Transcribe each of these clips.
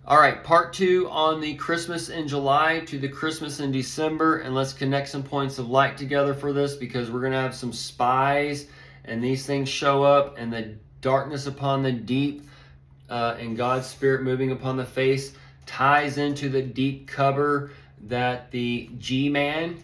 All right, part 2 on the Christmas in July to the Christmas in December, and let's connect some points of light together for this, because we're going to have some spies, and these things show up, and the darkness upon the deep, and God's Spirit moving upon the face ties into the deep cover that the G-man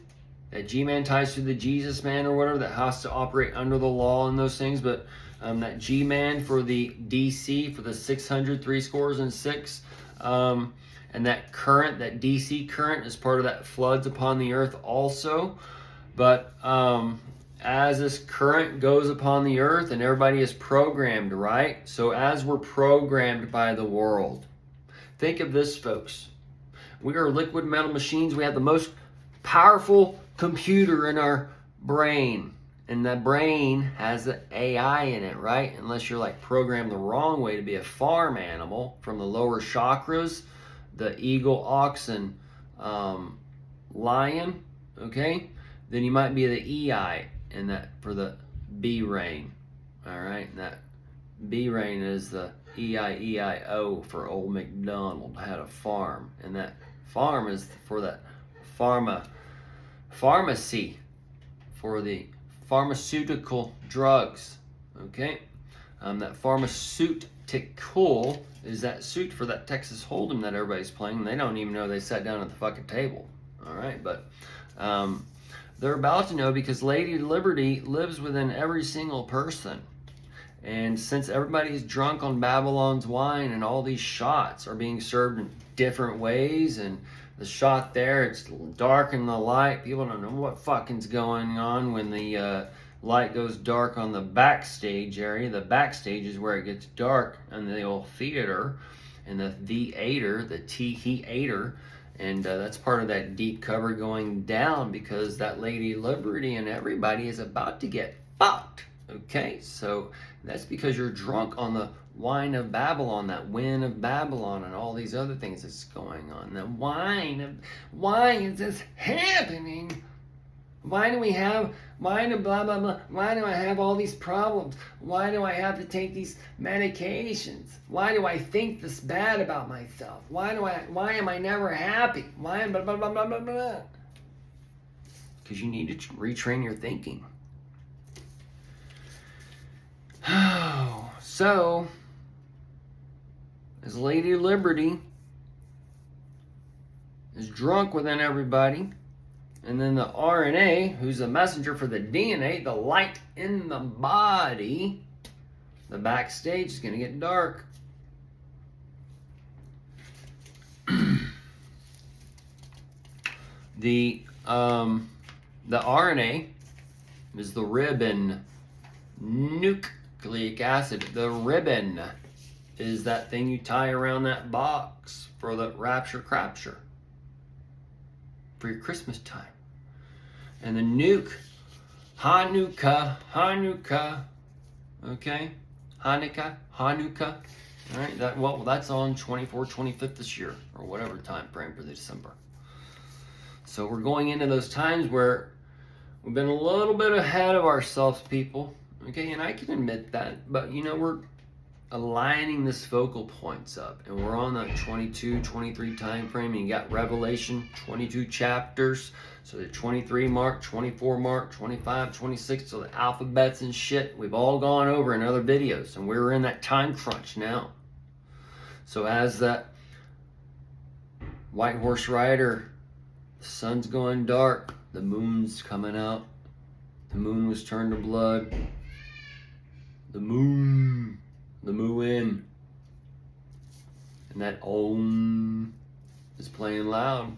ties to the Jesus man or whatever, that has to operate under the law and those things. But that G-man for the DC, for the 600, 6, and that current, that DC current, is part of that floods upon the earth also. But as this current goes upon the earth, and everybody is programmed, right? So as we're programmed by the world, think of this, folks. We are liquid metal machines. We have the most powerful computer in our brain. And the brain has the AI in it, right? Unless you're like programmed the wrong way to be a farm animal from the lower chakras, the eagle, ox, and lion, okay? Then you might be the EI in that for the B rain, all right? And that B rain is the EIEIO for Old MacDonald had a farm, and that farm is for that pharmacy, for the pharmaceutical drugs, okay? That pharmaceutical is that suit for that Texas Hold'em that everybody's playing. They don't even know they sat down at the fucking table, all right? But they're about to know, because Lady Liberty lives within every single person. And since everybody's drunk on Babylon's wine, and all these shots are being served in different ways, and the shot there, it's dark in the light. People don't know what fucking's going on when the light goes dark on the backstage area. The backstage is where it gets dark in the old theater, and the theater, the theater, and that's part of that deep cover going down, because that Lady Liberty and everybody is about to get fucked. Okay, so that's because you're drunk on the wine of Babylon, that wind of Babylon, and all these other things that's going on. The why is this happening? Why do we have wine of blah blah blah? Why do I have all these problems? Why do I have to take these medications? Why do I think this bad about myself? Why am I never happy? Why blah blah blah blah blah blah? Because you need to retrain your thinking. So, as Lady Liberty is drunk within everybody, and then the RNA, who's the messenger for the DNA, the light in the body, the backstage is going to get dark. The RNA is the ribbon, nucleic acid. The ribbon is that thing you tie around that box for the rapture crapture for your Christmas time. And the nuke, Hanukkah, okay? Hanukkah, all right? That's on 24th, 25th this year, or whatever time frame for December. So we're going into those times where we've been a little bit ahead of ourselves, people. Okay, and I can admit that, but we're aligning this focal points up, and we're on the 22, 23 time frame, and you got Revelation, 22 chapters, so the 23 mark, 24 mark, 25, 26, so the alphabets and shit, we've all gone over in other videos, and we're in that time crunch now. So as that white horse rider, the sun's going dark, the moon's coming out, the moon was turned to blood, the moon in, and that Om is playing loud.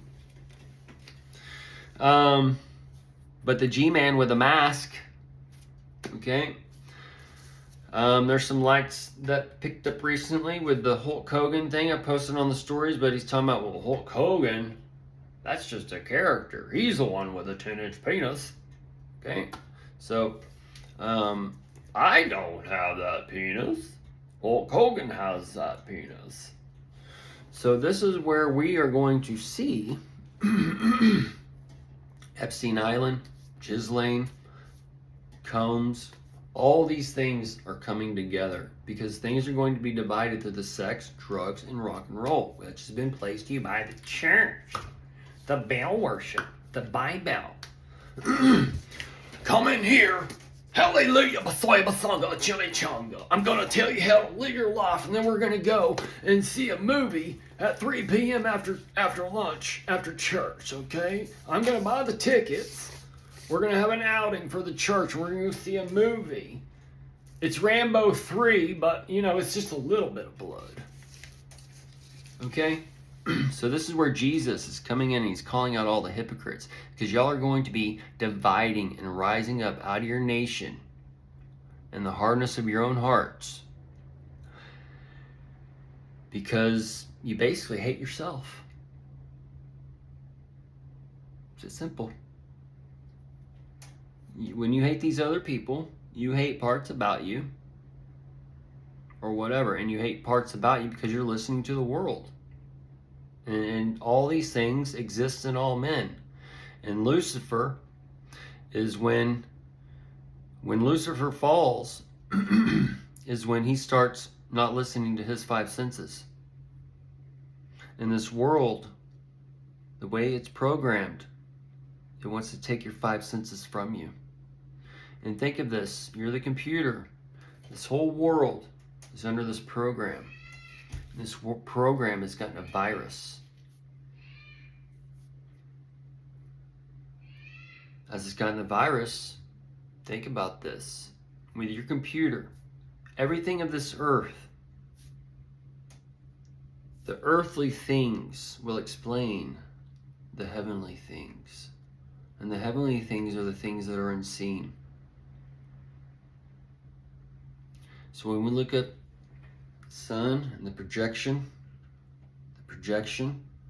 But the G-man with a mask, okay? There's some likes that picked up recently with the Hulk Hogan thing I posted on the stories, but he's talking about, well, Hulk Hogan, that's just a character. He's the one with a 10-inch penis, okay? So, I don't have that penis. Hulk Hogan has that penis. So this is where we are going to see Epstein Island, Ghislaine, Combs, All these things are coming together because things are going to be divided through the sex, drugs, and rock and roll, which has been placed to you by the church, the Baal worship, the Bible. Come in here. Hallelujah, Basoy Basanga, Chili Chonga. I'm going to tell you how to live your life, and then we're going to go and see a movie at 3 p.m. after lunch, after church, okay? I'm going to buy the tickets. We're going to have an outing for the church. We're going to go see a movie. It's Rambo 3, but, it's just a little bit of blood. Okay? So this is where Jesus is coming in and he's calling out all the hypocrites. Because y'all are going to be dividing and rising up out of your nation and the hardness of your own hearts. Because you basically hate yourself. It's just simple. When you hate these other people, you hate parts about you. Or whatever. And you hate parts about you because you're listening to the world. And all these things exist in all men. And Lucifer is when Lucifer falls, is when he starts not listening to his five senses. In this world, the way it's programmed, it wants to take your five senses from you. And think of this, you're the computer. This whole world is under this program. This program has gotten a virus. As it's gotten a virus, think about this. With your computer, everything of this earth, the earthly things will explain the heavenly things. And the heavenly things are the things that are unseen. So when we look at sun and the projection,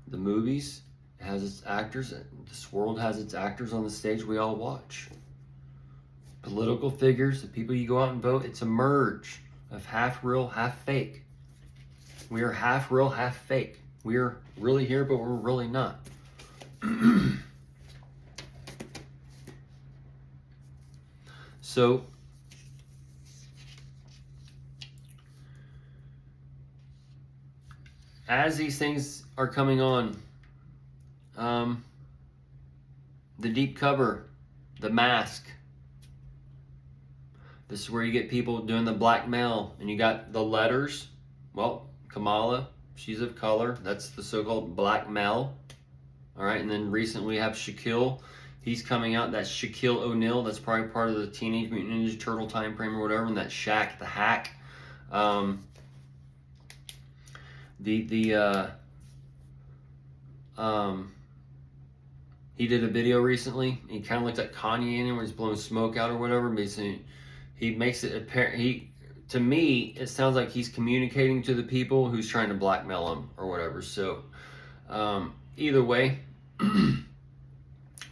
the movies, it has its actors. This world has its actors on the stage we all watch. Political figures, the people you go out and vote, it's a merge of half real, half fake. We are half real, half fake. We are really here, but we're really not. So, as these things are coming on, the deep cover, the mask, this is where you get people doing the blackmail, and you got the letters. Well, Kamala, she's of color. That's the so-called blackmail. All right, and then recently we have Shaquille. He's coming out. That's Shaquille O'Neal. That's probably part of the Teenage Mutant Ninja Turtle time frame or whatever. And that's Shaq the Hack. He did a video recently. He kind of looked like Kanye in it where he's blowing smoke out or whatever. Basically, he makes it apparent. To me, it sounds like he's communicating to the people who's trying to blackmail him or whatever. So, either way,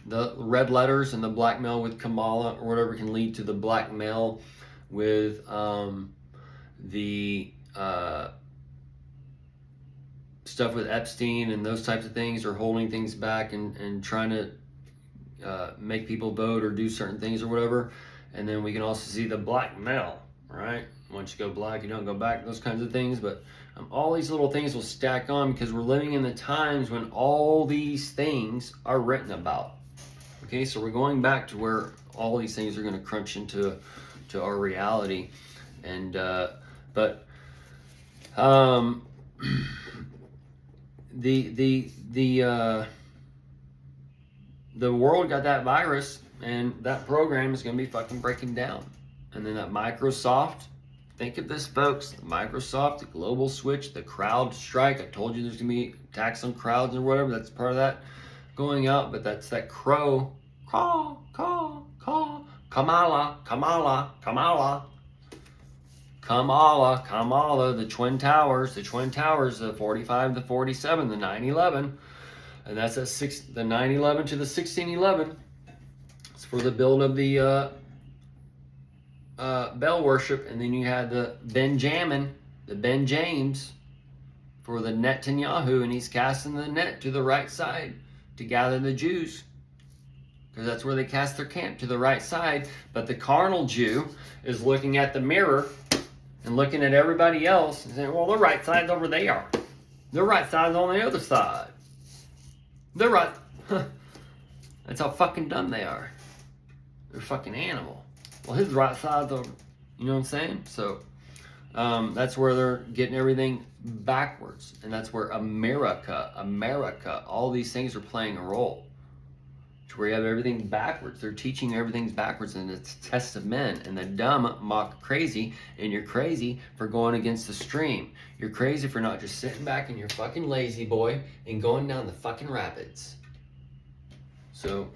the red letters and the blackmail with Kamala or whatever can lead to the blackmail with the stuff with Epstein and those types of things, or holding things back and trying to make people vote or do certain things or whatever. And then we can also see the blackmail, right? Once you go black, you don't go back, those kinds of things. But all these little things will stack on because we're living in the times when all these things are written about. Okay, so we're going back to where all these things are going to crunch into our reality. And the world got that virus, and that program is going to be fucking breaking down. And then that Microsoft, think of this, folks, the Microsoft, the global switch, the crowd strike. I told you there's going to be attacks on crowds or whatever. That's part of that going out, but that's that caw, Kamala, the Twin Towers, the 45, the 47, the 9/11, and that's the 9/11 to the 16/11. It's for the build of the Bell worship, and then you had the Ben James, for the Netanyahu, and he's casting the net to the right side to gather the Jews. because that's where they cast their camp, to the right side. But the carnal Jew is looking at the mirror and looking at everybody else and saying, well, the right side's over there. The right side's on the other side. They're right. That's how fucking dumb they are. They're fucking animal. Well, his right side's over. You know what I'm saying? So that's where they're getting everything backwards. And that's where America, all these things are playing a role. To where you have everything backwards. They're teaching everything's backwards, and it's a test of men. And the dumb mock crazy, and you're crazy for going against the stream. You're crazy for not just sitting back in your fucking lazy boy and going down the fucking rapids. So,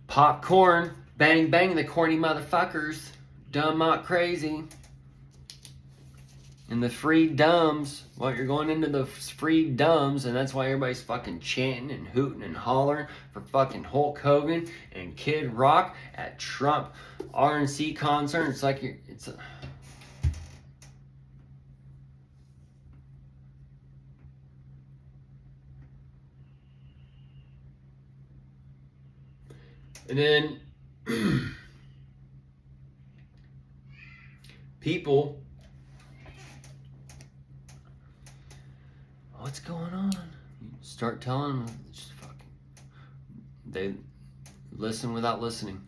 popcorn, bang bang, the corny motherfuckers, dumb mock crazy. And the free dumbs, well, you're going into the free dumbs, and that's why everybody's fucking chanting and hooting and hollering for fucking Hulk Hogan and Kid Rock at Trump RNC concert. It's like it's a... And then people, what's going on? You start telling them, just fucking, they listen without listening.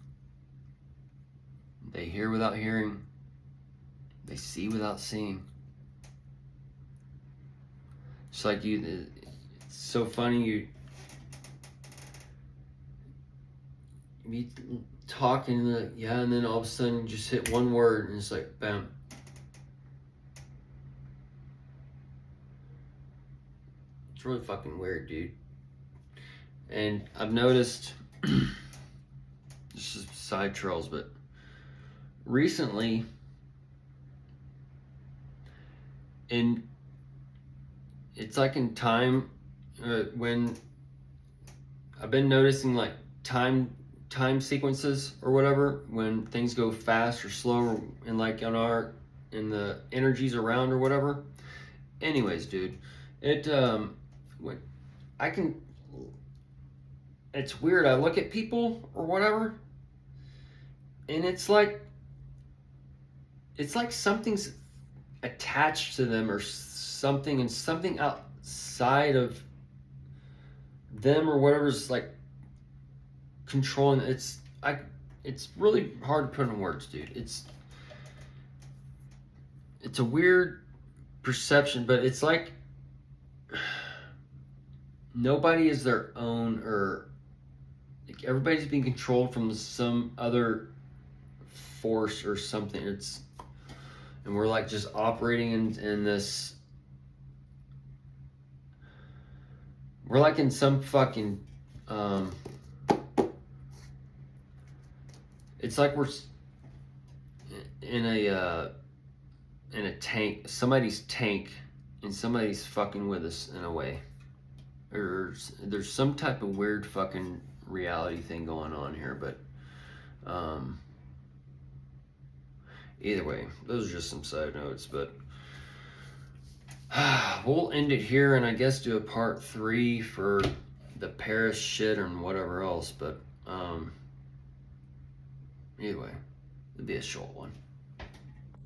They hear without hearing. They see without seeing. It's like it's so funny, you be talking, yeah, and then all of a sudden you just hit one word and it's like, bam. It's really fucking weird, dude. And I've noticed, this is side trails, but recently, it's like in time, when I've been noticing like time sequences or whatever, when things go fast or slow, and like in the energies around or whatever. Anyways, dude, it's weird. I look at people or whatever, and it's like something's attached to them or something, and something outside of them or whatever's like controlling. It's really hard to put in words, dude. It's a weird perception, but it's like nobody is their own, or like everybody's being controlled from some other force or something. And we're like just operating in this, we're like in some fucking it's like we're in a tank, somebody's tank, and somebody's fucking with us in a way. Or there's some type of weird fucking reality thing going on here, but either way, those are just some side notes. But we'll end it here, and I guess do a part 3 for the Paris shit and whatever else. But either way, it'll be a short one.